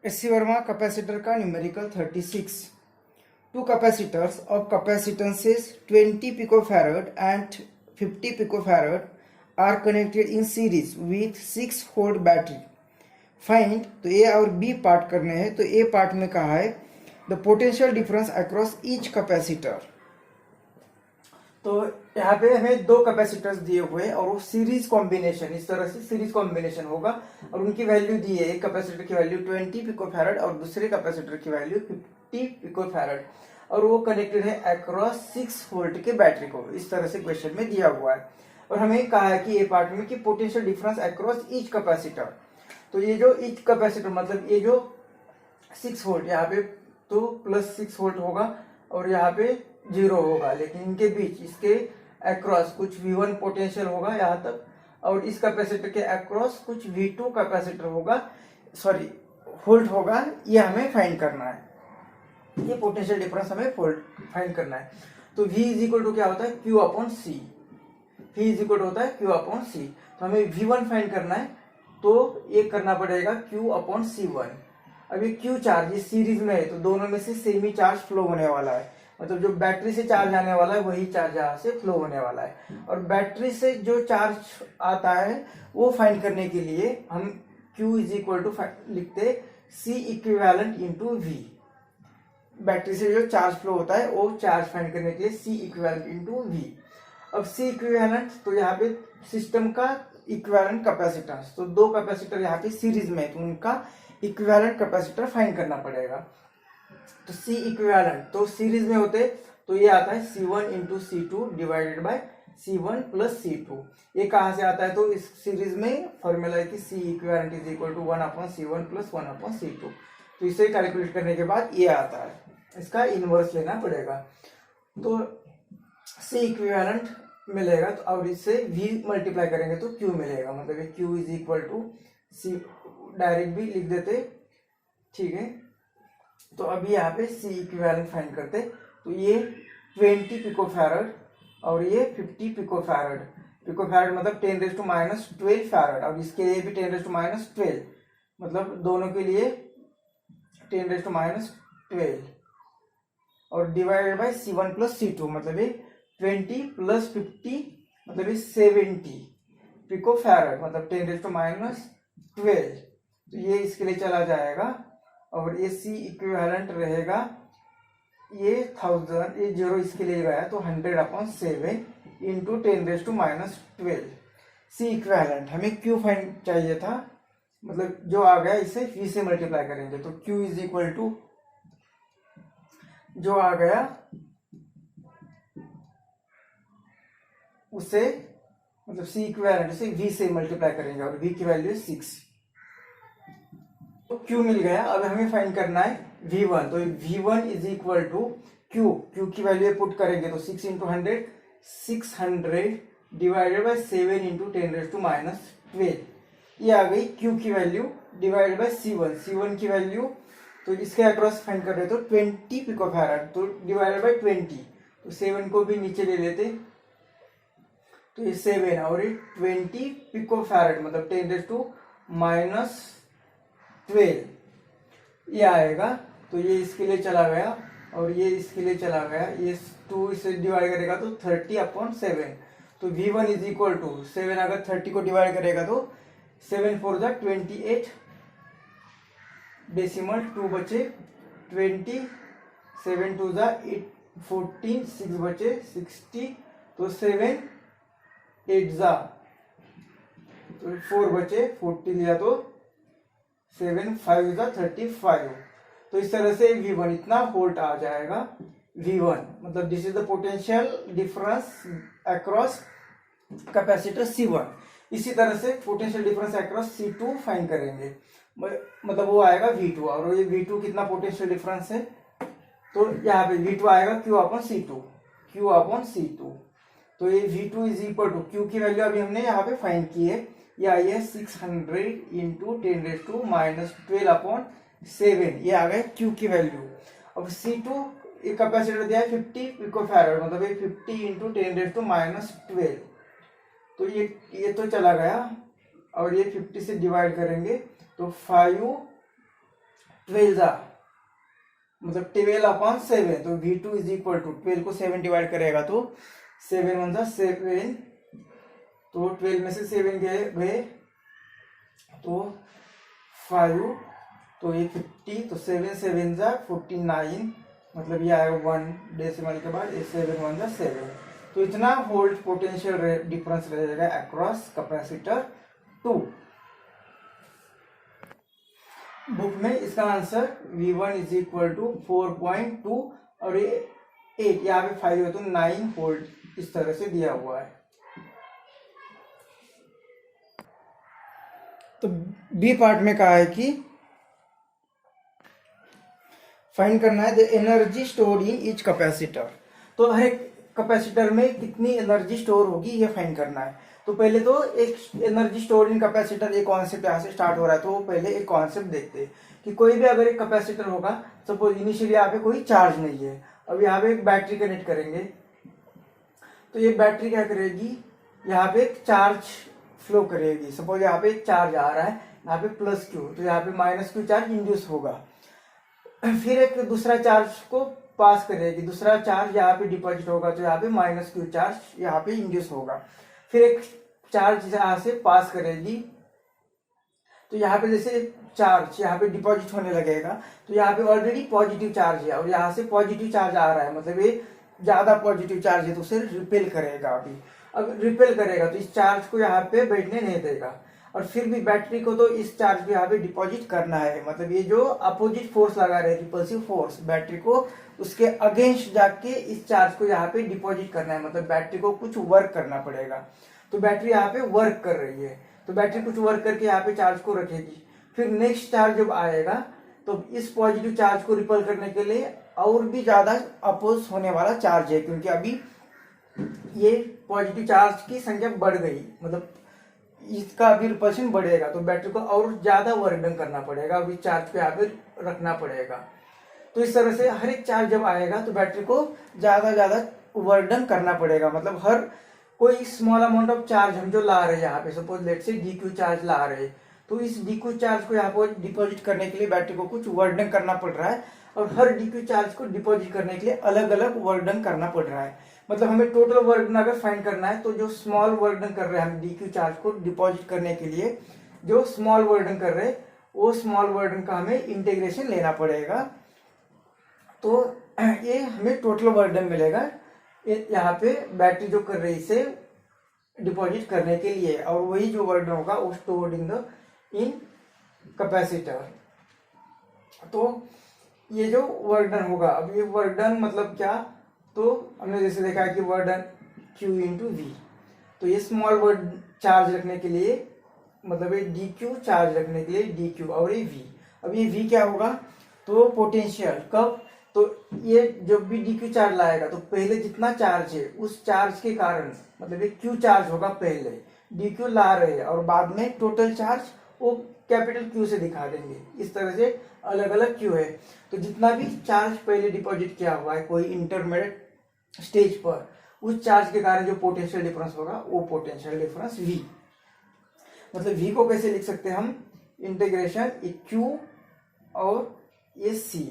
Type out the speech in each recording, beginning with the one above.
SC. Verma capacitor का numerical 36. Two capacitors of capacitances 20 picofarad and 50 picofarad are connected in series with 6 volt battery. Find, तो ए और B part करने हैं. तो ए part में कहा है the potential difference across each capacitor. तो यहाँ पे हमें दो कैपेसिटर्स दिए हुए हैं और वो सीरीज कॉम्बिनेशन, इस तरह से सीरीज कॉम्बिनेशन होगा और उनकी वैल्यू दी है. एक कैपेसिटर की वैल्यू 20 पिकोफैरड और दूसरे कैपेसिटर की वैल्यू 50 पिकोफैरड और वो कनेक्टेड है अक्रॉस 6 वोल्ट के बैटरी को. इस तरह से क्वेश्चन में दिया हुआ है और हमें कहा है कि ये पार्ट में कि potential difference across each capacitor. तो ये जो ईच कैपेसिटर मतलब ये जो 6 वोल्ट यहाँ पे तो प्लस 6 वोल्ट होगा और यहाँ पे 0 होगा, लेकिन इनके बीच इसके अक्रॉस कुछ V1 पोटेंशियल होगा यहाँ तक और इस कैपेसिटर के अक्रॉस कुछ V2 कैपेसिटर होगा, सॉरी वोल्ट होगा. ये हमें फाइंड करना है. ये पोटेंशियल डिफरेंस हमें फाइंड करना है. तो V इज इक्वल टू क्या होता है Q upon C. V is equal to होता है Q अपॉन C. तो हमें V1 फाइंड करना है तो ये करना पड़ेगा Q अपॉन C1. अभी Q चार्ज ये सीरीज में है तो दोनों में से सेम ही चार्ज फ्लो होने वाला है. मतलब जो बैटरी से चार्ज आने वाला है वही चार्ज यहाँ से फ्लो होने वाला है. और बैटरी से जो चार्ज आता है वो फाइंड करने के लिए हम Q इज इक्वल टू लिखते C equivalent into V. Battery से जो चार्ज फ्लो होता है वो चार्ज फाइंड करने के लिए C इक्विवेलेंट इंटू V. अब C इक्विवेलेंट तो यहाँ पे सिस्टम का इक्विवेलेंट कैपेसिटेंस, तो दो कैपेसिटर यहाँ पे सीरीज में है तो उनका इक्विवेलेंट कैपेसिटर फाइंड करना पड़ेगा. तो C इक्विवेलेंट तो सीरीज में होते तो ये आता है C1 into C2 divided by C1 plus C2. ये कहाँ से आता है तो इस सीरीज में फॉर्मूला है कि C equivalent is equal to 1 upon C1 plus 1 upon C2. तो इसे कैलकुलेट करने के बाद ये आता है, इसका इनवर्स लेना पड़ेगा. तो C इक्विवेलेंट मिलेगा तो और इससे V मल्टीप्लाई करेंगे तो Q मिलेगा. मतलब Q is equal to C, direct भी लिख देते, ठीक है. तो अभी यहाँ पे C इक्विवेलेंट फाइंड करते. तो ये 20 पिकोफैरड और ये 50 पिकोफैरड. पिकोफैरड मतलब 10⁻12 फैरड और इसके लिए भी 10⁻12, मतलब दोनों के लिए 10⁻12 और divided by C1 plus C2 मतलब ये 20 प्लस 50 मतलब ये 70 पिकोफैरड मतलब 10⁻12. तो ये इसके लिए चला जाएगा और ये C इक्विवेलेंट रहेगा ये 1000, ये 0 इसके लिए गया तो 100/7 इंटू 10⁻12. C इक्विवेलेंट हमें Q फाइंड चाहिए था, मतलब जो आ गया इसे V से मल्टीप्लाई करेंगे तो Q इज इक्वल टू जो आ गया उसे मतलब C इक्विवेलेंट से V से मल्टीप्लाई करेंगे और V की वैल्यू 6. तो Q मिल गया. अब हमें फाइंड करना है V1. तो V1 is equal to Q की वैल्यू पुट करेंगे तो 6 इंटू 100 600 डिवाइडेड बाय 7 इंटू 10⁻12. ये आ गई Q की वैल्यू डिवाइडेड बाय C1 की वैल्यू. तो इसके अक्रॉस फाइंड कर रहे तो 20 पिकोफैरड तो डिवाइडेड बाय 20. तो 7 को भी नीचे ले लेते तो ये 7 और ये 20 पिकोफैरड मतलब 10⁻12 ये आएगा. तो ये इसके लिए चला गया और ये इसके लिए चला गया. ये 2 इसे डिवाइड करेगा तो 30/7. तो V1 इज इक्वल टू 7 अगर 30 को डिवाइड करेगा तो 7 4 जा 28 डेसिमल 2 बचे 20 7 2 जा 14 6 बचे 60 तो 7 8 जा तो 4 बचे 40 लिया तो 7 5 जा 35. तो इस तरह से V1 इतना वोल्ट आ जाएगा. V1 मतलब this is the potential difference across capacitor C1. इसी तरह से potential difference across C2 find करेंगे, मतलब वो आएगा V2. और ये V2 कितना पोटेंशियल डिफरेंस है तो यहाँ पे V2 आएगा Q अपॉन C2. तो ये V2 is equal to Q की वैल्यू अभी हमने यहाँ पे फाइंड की है. ये आई है 600 इंटू 10⁻12/7. ये आ गए Q की वैल्यू. अब C2 एक कैपेसिटर दिया है 50 पिकोफैरड मतलब ये 50 इंटू 10⁻12. तो ये तो चला गया और ये 50 से डिवाइड करेंगे तो 5 12 मतलब 12/7, तो V2 इज इक्वल टू 12 को 7 डिवाइड करेगा तो 7 1 जा 7, तो 12 में से 7 गए तो 5, तो ये 50, तो 7 7 जा 49, मतलब ये आएगा 1 डेसिमल के बाद 7 1 जा 7। तो इतना वोल्ट पोटेंशियल डिफरेंस रहेगा अक्रॉस कैपेसिटर 2। बुक में इसका answer V1 is equal to 4.2 और ये 8, यहाँ पे 5 है तो 9 वोल्ट इस तरह से दिया हुआ है। तो बी पार्ट में कहा है कि फाइंड करना है the energy store in each capacitor. तो हर एक कैपेसिटर में कितनी एनर्जी स्टोर होगी ये फाइंड करना है। तो पहले तो एक एनर्जी स्टोर इन कैपेसिटर, एक कॉन्सेप्ट यहाँ से स्टार्ट हो रहा है। तो पहले एक कॉन्सेप्ट देखते हैं कि कोई भी अगर एक कैपेसिटर होगा, सपोज इनिशियली यहाँ पे कोई चार्ज नहीं है, अब यहाँ पे एक बैटरी कनेक्ट करेंगे, तो ये बैटरी क्या करेगी, यहाँ पे एक चार्ज फ्लो करेगी। सपोज यहाँ पे एक चार्ज आ रहा है, यहाँ पे प्लस क्यू, तो यहाँ पे माइनस क्यू चार्ज इंड्यूस होगा। फिर एक दूसरा चार्ज को पास करेगी, दूसरा चार्ज यहाँ पे डिपॉजिट होगा, तो यहाँ पे माइनस क्यू चार्ज यहाँ पे इंड्यूस होगा। फिर एक चार्ज यहाँ से पास करेगी, तो यहाँ पे जैसे चार्ज यहाँ पे डिपॉजिट होने लगेगा, तो यहाँ पे ऑलरेडी पॉजिटिव चार्ज है और यहाँ से पॉजिटिव चार्ज आ रहा है, मतलब ये ज्यादा पॉजिटिव चार्ज है, तो उसे रिपेल करेगा। अब रिपेल करेगा तो इस चार्ज को यहाँ पे बैठने नहीं देगा, और फिर भी बैटरी को तो इस चार्ज को यहाँ पे डिपॉजिट करना है। मतलब ये जो अपोजिट फोर्स लगा रहे हैं, रिपल्सिव फोर्स, बैटरी को उसके अगेंस्ट जाके इस चार्ज को यहाँ पे डिपॉजिट करना है, मतलब बैटरी को कुछ वर्क करना पड़ेगा। तो बैटरी यहाँ पे वर्क कर रही है, तो बैटरी कुछ वर्क करके यहाँ पे चार्ज को रखेगी। फिर नेक्स्ट चार्ज जब आएगा तो इस पॉजिटिव चार्ज को रिपल करने के लिए और भी ज्यादा अपोज होने वाला चार्ज है, क्योंकि अभी ये पॉजिटिव चार्ज की संख्या बढ़ गई, मतलब इसका अभी रिपल्शन बढ़ेगा, तो बैटरी को और ज्यादा वर्क डन करना पड़ेगा, अभी चार्ज पे यहाँ पे रखना पड़ेगा। तो इस तरह से हर एक चार्ज जब आएगा तो बैटरी को ज्यादा वर्क डन करना पड़ेगा। मतलब हर कोई स्मॉल अमाउंट ऑफ चार्ज हम जो ला रहे हैं यहाँ पे, सपोज लेट से DQ चार्ज ला रहे हैं, तो इस DQ चार्ज को यहाँ पर डिपॉजिट करने के लिए बैटरी को कुछ वर्क डन करना पड़ रहा है, और हर DQ चार्ज को डिपॉजिट करने के लिए अलग अलग वर्क डन करना पड़ रहा है। मतलब हमें टोटल वर्क डन अगर फाइंड करना है, तो जो स्मॉल वर्क डन कर रहे हैं हम DQ चार्ज को डिपॉजिट करने के लिए, जो स्मॉल वर्क डन कर रहे हैं, वो स्मॉल वर्क डन का हमें इंटीग्रेशन लेना पड़ेगा। तो ये हमें टोटल वर्क डन मिलेगा यहाँ पे बैटरी जो कर रही है इसे डिपॉजिट करने के लिए, और वही जो वर्क डन होगा वो स्टोर्ड इन कैपेसिटर। तो ये जो वर्क डन होगा, अब ये वर्क डन मतलब क्या, तो हमने जैसे देखा है कि work done Q into V, तो ये स्मॉल वर्क चार्ज रखने के लिए, मतलब ये DQ चार्ज रखने के लिए DQ, और ये V। अब ये V क्या होगा, तो पोटेंशियल कब, तो ये जब भी DQ चार्ज लाएगा तो पहले जितना चार्ज है उस चार्ज के कारण, मतलब ये Q चार्ज होगा, पहले DQ ला रहे हैं और बाद में टोटल चार्ज वो कैपिटल Q से दिखा देंगे। इस तरह से अलग अलग Q है। तो जितना भी चार्ज पहले डिपॉजिट किया हुआ है कोई इंटरमीडिएट स्टेज पर, उस चार्ज के कारण जो पोटेंशियल डिफरेंस होगा वो पोटेंशियल डिफरेंस V। मतलब V को कैसे लिख सकते हैं हम, इंटीग्रेशन Q और ये C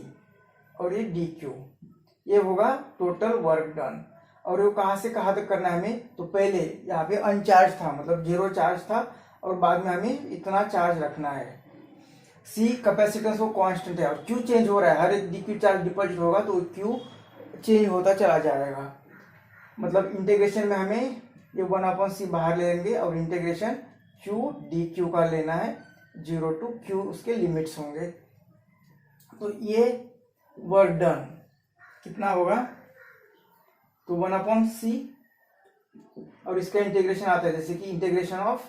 और ये DQ, ये होगा टोटल वर्क डन। और वो कहाँ से कहाँ तक करना है हमें, तो पहले यहाँ पे अनचार्ज था, मतलब 0 चार्ज था, और बाद में हमें इतना चार्ज रखना है। C कैपेसिटेंस वो कांस्टेंट है, और Q चेंज हो रहा है, हर एक DQ चार्ज डिपॉजिट होगा तो Q चेंज होता चला जाएगा। मतलब इंटीग्रेशन में हमें ये 1/C बाहर ले लेंगे, और इंटीग्रेशन Q DQ का लेना है, 0 to Q उसके लिमिट्स होंगे। तो ये वर्क डन कितना होगा, तो 1/C, और इसका इंटीग्रेशन आता है जैसे कि इंटीग्रेशन ऑफ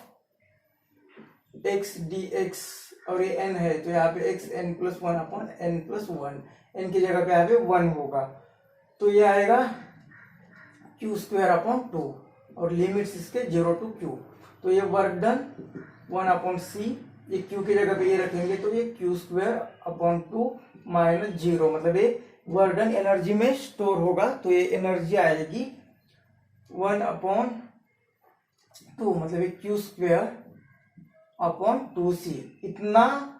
x dx, और ये n है तो यहाँ पे x n + 1/n+1, n की जगह पे यहाँ पे 1 होगा, तो ये आएगा Q²/2, और लिमिट्स इसके 0 to Q। तो ये वर्क डन 1/C, ये Q की जगह पे ये रखेंगे तो ये Q²/2 - 0, मतलब ये वर्क डन एनर्जी में स्टोर होगा, तो ये एनर्जी आएगी 1/2, मतलब ये Q²/2C। इतना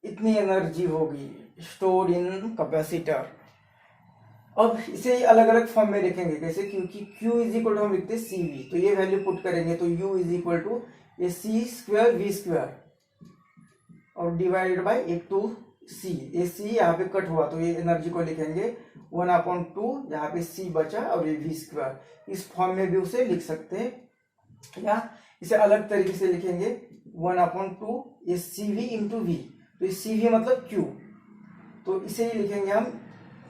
इतनी एनर्जी होगी स्टोर्ड इन कैपेसिटर। अब इसे अलग अलग फॉर्म में लिखेंगे कैसे, क्योंकि Q इज इक्वल टू हम लिखते हैं CV, तो ये वैल्यू पुट करेंगे तो U इज इक्वल टू ये C स्क्वायर V स्क्वायर और डिवाइडेड बाई एक टू C, ये C यहाँ पे कट हुआ तो ये एनर्जी को लिखेंगे 1/2, यहाँ पे C बचा और ये V स्क्वायर। इस फॉर्म में भी उसे लिख सकते हैं या इसे अलग तरीके से लिखेंगे 1/2 ये CV इंटू V, तो ये CV मतलब Q, तो इसे ही लिखेंगे हम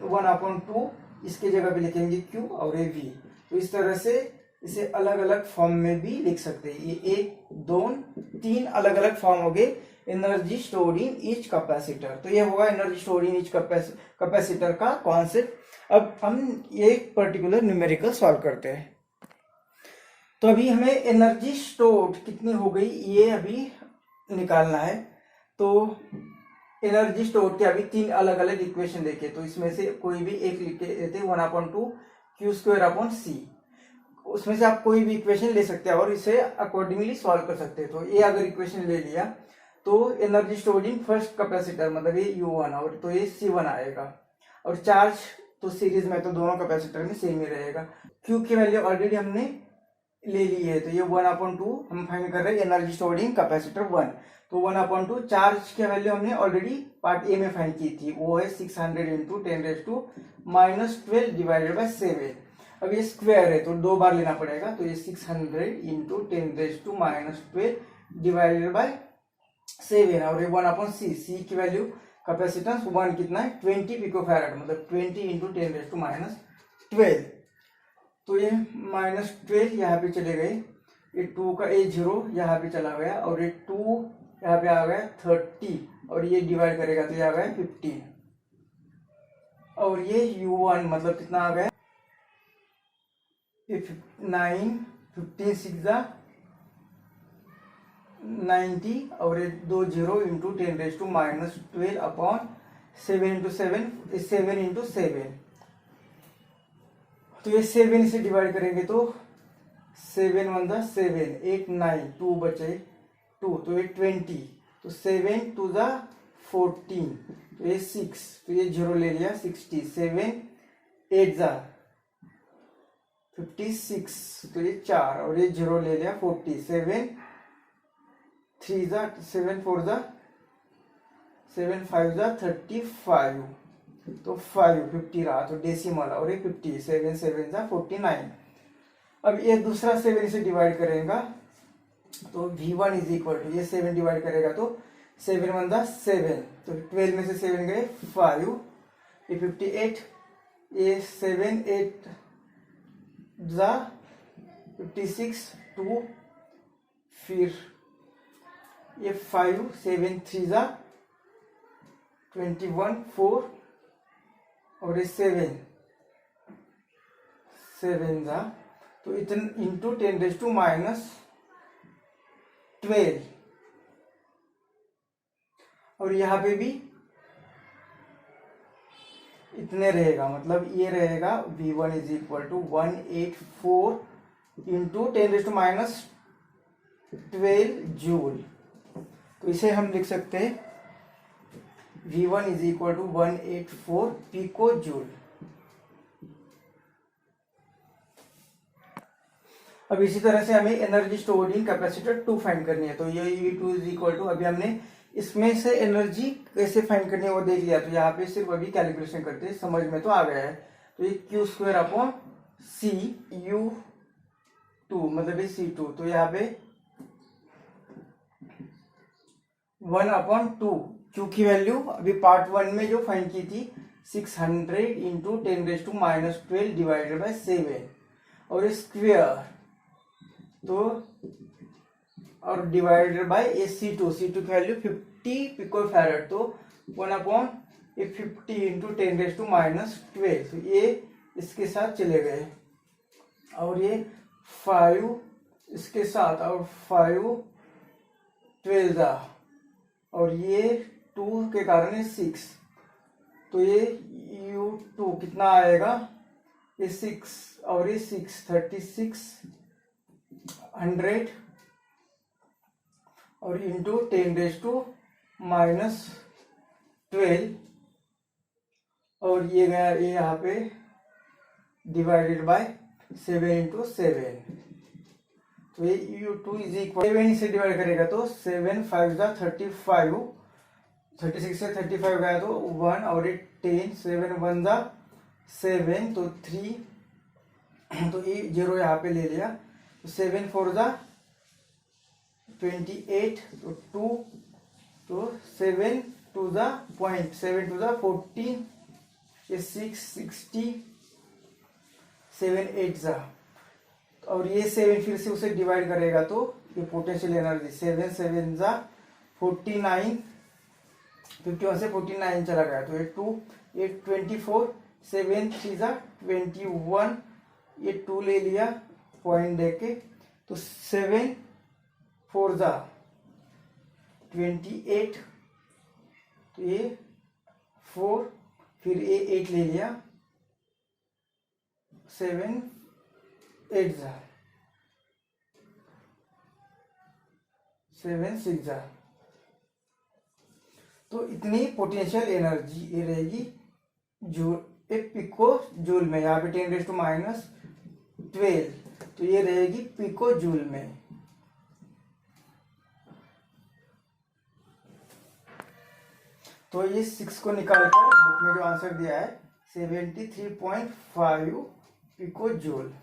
1/2, इसके जगह पे लिखेंगे Q और ये V। तो इस तरह से इसे अलग अलग फॉर्म में भी लिख सकते हैं। ये 1 2 3 अलग अलग फॉर्म हो गए energy stored in each capacitor. तो ये होगा energy stored in each capacitor का कॉन्सेप्ट। अब हम ये पर्टिकुलर न्यूमेरिकल सॉल्व करते हैं। तो अभी हमें एनर्जी स्टोर्ड कितनी हो गई ये अभी निकालना है। तो एनर्जी स्टोर के अभी 3 अलग अलग इक्वेशन देखे, तो इसमें से कोई भी एक लिख के देते 1/2 Q स्क्वायर अपॉन C, उसमें से आप कोई भी इक्वेशन ले सकते हैं और इसे अकॉर्डिंगली सॉल्व कर सकते हैं। तो ये अगर इक्वेशन ले लिया तो energy stored in first capacitor मतलब ये U1 और तो ये C1 आएगा, और चार्ज तो सीरीज में तो दोनों कैपेसिटर में सेम ही रहेगा। Q की वैल्यू ऑलरेडी हमने ले ली है, तो ये 1/2 हम फाइंड कर रहे हैं एनर्जी स्टोर्ड इन कैपेसिटर 1। तो 1/2 चार्ज की वैल्यू हमने ऑलरेडी पार्ट ए में फाइंड की थी, वो है 600 इंटू 10⁻⁻12 डिवाइडेड बाय 7। अब ये स्क्वायर है तो 2 बार लेना पड़ेगा, तो ये 600 इंटू 10⁻12 डिवाइडेड बाय 7 और ये 1/C, C की वैल्यू कैपेसिटेंस 1 कितना है 20 पिकोफैराड, मतलब 20 इंटू 10⁻12। तो ये -12 यहाँ पे चले गए, ये 2 का ये 0 यहाँ पे चला गया और ये 2 यहाँ पे आ गया 30 और ये डिवाइड करेगा तो ये आ गया 15 और ये U1 मतलब कितना आ गया 9 15 6 90 और ये 2 0 इंटू 10⁻12 अपॉन 7 इंटू 7 7 इंटू 7, तो ये 7 से डिवाइड करेंगे तो 7 1 7 8 9 2 बचे 2, तो ये 20, तो 7 2 14, तो ये 6, तो ये 0 ले लिया 60, 7 8 56, तो ये 4 और ये 0 ले लिया 40, 7 3 7 4 7 5 35, तो 50 रहा, तो डेसिमल और ये 50, 7 7 49। अब ये दूसरा 7 से डिवाइड करेगा तो V1 इज इक्वल टू ये 7 डिवाइड करेगा तो 7 1 7, तो 12 में से 7 गए 5, ये 58, ये 7 8 56 2, फिर ये 5 7 3 21 4 और ये 7 तो इतने इंटू 10⁻12 और यहाँ पे भी इतने रहेगा, मतलब ये रहेगा V1 is equal to 184 into 10⁻12 joule. तो इसे हम लिख सकते हैं V1 is equal to 184 pico joule. अब इसी तरह से हमें energy stored in capacitor 2 find करनी है, तो ये V2 इज इक्वल टू अभी हमने इसमें से एनर्जी कैसे फाइंड करनी है वो देख लिया, तो यहाँ पे सिर्फ अभी कैलकुलेशन करते हैं, समझ में तो आ गया है। तो ये Q square upon C U2 मतलब ये C2, तो यहाँ पे 1/2 Q की वैल्यू अभी पार्ट 1 में जो फाइंड की थी 600 इंटू 10⁻12 डिवाइडेड बाय 7 और स्क्वायर, तो और डिवाइडेड बाय C2 की वैल्यू 50 पिकोफैराड, तो 1/50 इंटू 10⁻12, तो ये इसके साथ चले गए और ये 5 इसके साथ और 5 12 और ये 2 के कारण ये 6, तो ये U2 कितना आएगा ये 6 और ये 6 36 100 और इंटू 10⁻12 12 और ये गया ये यहाँ पे डिवाइडेड बाय 7 इंटू 7, तो ये U2 इज इक्वल 7 से डिवाइड करेगा तो 7 5 जा 35, 36 से 35 गया तो 1 और 10, 7 1 जा 7 तो 3, तो ये 0 यहाँ पे ले लिया, तो 7 4 जा 28, तो 2, तो 7 2 जा पॉइंट, 7 2 जा 14, ये 6 60, 7 8 जा, और ये 7 फिर से उसे डिवाइड करेगा तो ये पोटेंशियल एनर्जी 7 7 जा 49, 51 से 49 चला गया तो ये 2, ये 24, 7 3 जा 21, ये 2 ले लिया पॉइंट देके, तो 7 4 जा 28, तो ये 4, फिर ये 8 ले लिया, 7 8 जा 7 6 जा, तो इतनी पोटेंशियल एनर्जी ये रहेगी जूल एक पिको जूल में, यहाँ पे 10⁻⁻12, तो ये रहेगी पिको जूल में। तो ये 6 को निकालकर बुक में जो आंसर दिया है 73.5 पिको जूल।